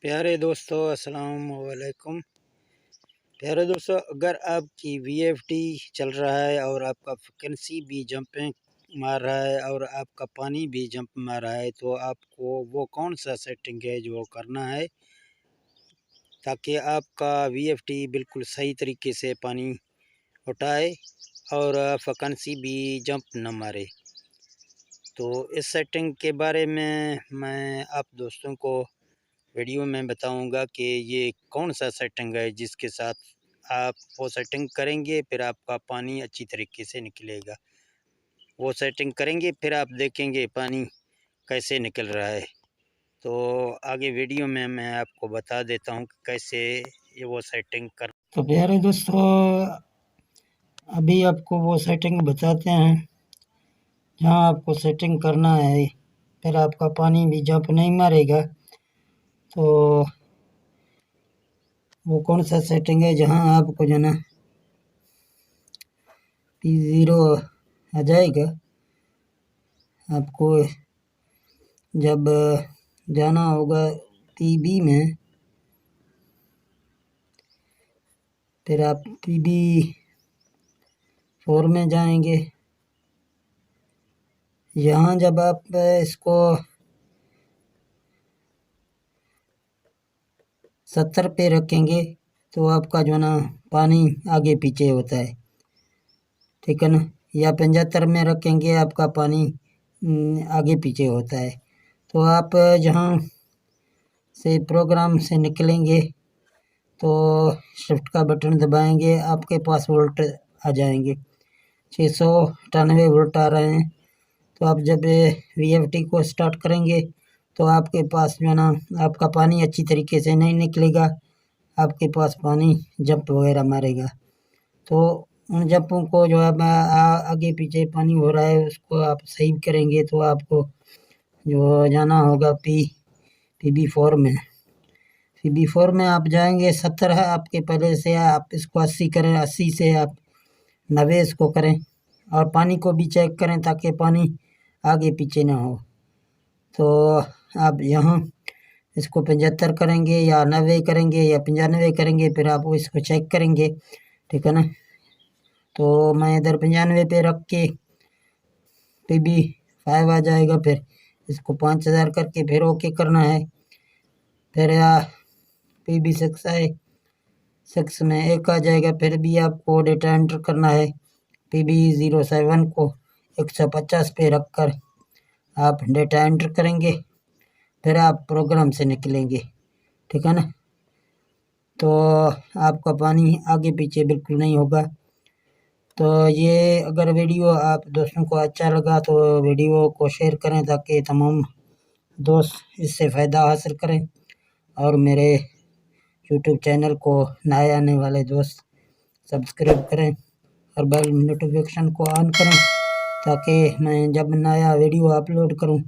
प्यारे दोस्तों अस्सलाम वालेकुम। प्यारे दोस्तों, अगर आपकी वीएफटी चल रहा है और आपका फ्रिक्वेंसी भी जंपिंग मार रहा है और आपका पानी भी जंप मार रहा है, तो आपको वो कौन सा सेटिंग है जो करना है ताकि आपका वीएफटी बिल्कुल सही तरीके से पानी उठाए और फ्रिक्वेंसी भी जंप न मारे। तो इस सेटिंग के बारे में मैं आप दोस्तों को वीडियो में बताऊंगा कि ये कौन सा सेटिंग है जिसके साथ आप वो सेटिंग करेंगे फिर आपका पानी अच्छी तरीके से निकलेगा। वो सेटिंग करेंगे फिर आप देखेंगे पानी कैसे निकल रहा है। तो आगे वीडियो में मैं आपको बता देता हूँ कि कैसे ये वो सेटिंग कर। तो प्यारे दोस्तों, अभी आपको वो सेटिंग बताते हैं जहाँ आपको सेटिंग करना है, फिर आपका पानी भी जंप नहीं मारेगा। तो वो कौन सा सेटिंग है जहाँ आपको जो ना P0 आ जाएगा। आपको जब जाना होगा PB में, फिर आप PB4 में जाएंगे। यहाँ जब आप इसको 70 पे रखेंगे तो आपका जो ना पानी आगे पीछे होता है, ठीक है ना। या 75 में रखेंगे आपका पानी आगे पीछे होता है। तो आप जहाँ से प्रोग्राम से निकलेंगे तो शिफ्ट का बटन दबाएंगे, आपके पास वोल्ट आ जाएंगे। 698 वोल्ट आ रहे हैं। तो आप जब वीएफटी को स्टार्ट करेंगे तो आपके पास जो ना आपका पानी अच्छी तरीके से नहीं निकलेगा, आपके पास पानी जंप वगैरह मारेगा। तो उन जंपों को जो है आगे पीछे पानी हो रहा है उसको आप सही करेंगे तो आपको जो जाना होगा PB4 में। PB4 में आप जाएंगे, 70 है आपके पहले से, आप इसको 80 करें, 80 से आप 90 इसको करें और पानी को भी चेक करें ताकि पानी आगे पीछे ना हो। तो आप यहाँ इसको 75 करेंगे या 90 करेंगे या 95 करेंगे, फिर आप इसको चेक करेंगे, ठीक है ना। तो मैं इधर 95 पे रख के PB5 आ जाएगा, फिर इसको 5000 करके फिर ओके करना है। फिर PB6 आए, 6 में 1 आ जाएगा, फिर भी आपको डेटा एंटर करना है। PB07 को 150 पे रख कर आप डेटा एंटर करेंगे, फिर आप प्रोग्राम से निकलेंगे, ठीक है ना। तो आपका पानी आगे पीछे बिल्कुल नहीं होगा। तो ये अगर वीडियो आप दोस्तों को अच्छा लगा तो वीडियो को शेयर करें ताकि तमाम दोस्त इससे फ़ायदा हासिल करें, और मेरे यूट्यूब चैनल को नए आने वाले दोस्त सब्सक्राइब करें और बेल नोटिफिकेशन को ऑन करें ताकि मैं जब नया वीडियो अपलोड करूं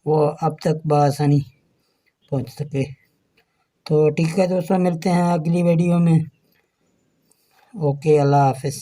वो आप तक बआसानी पहुंच सके। तो ठीक है दोस्तों, मिलते हैं अगली वीडियो में। ओके, अल्लाह हाफिज़।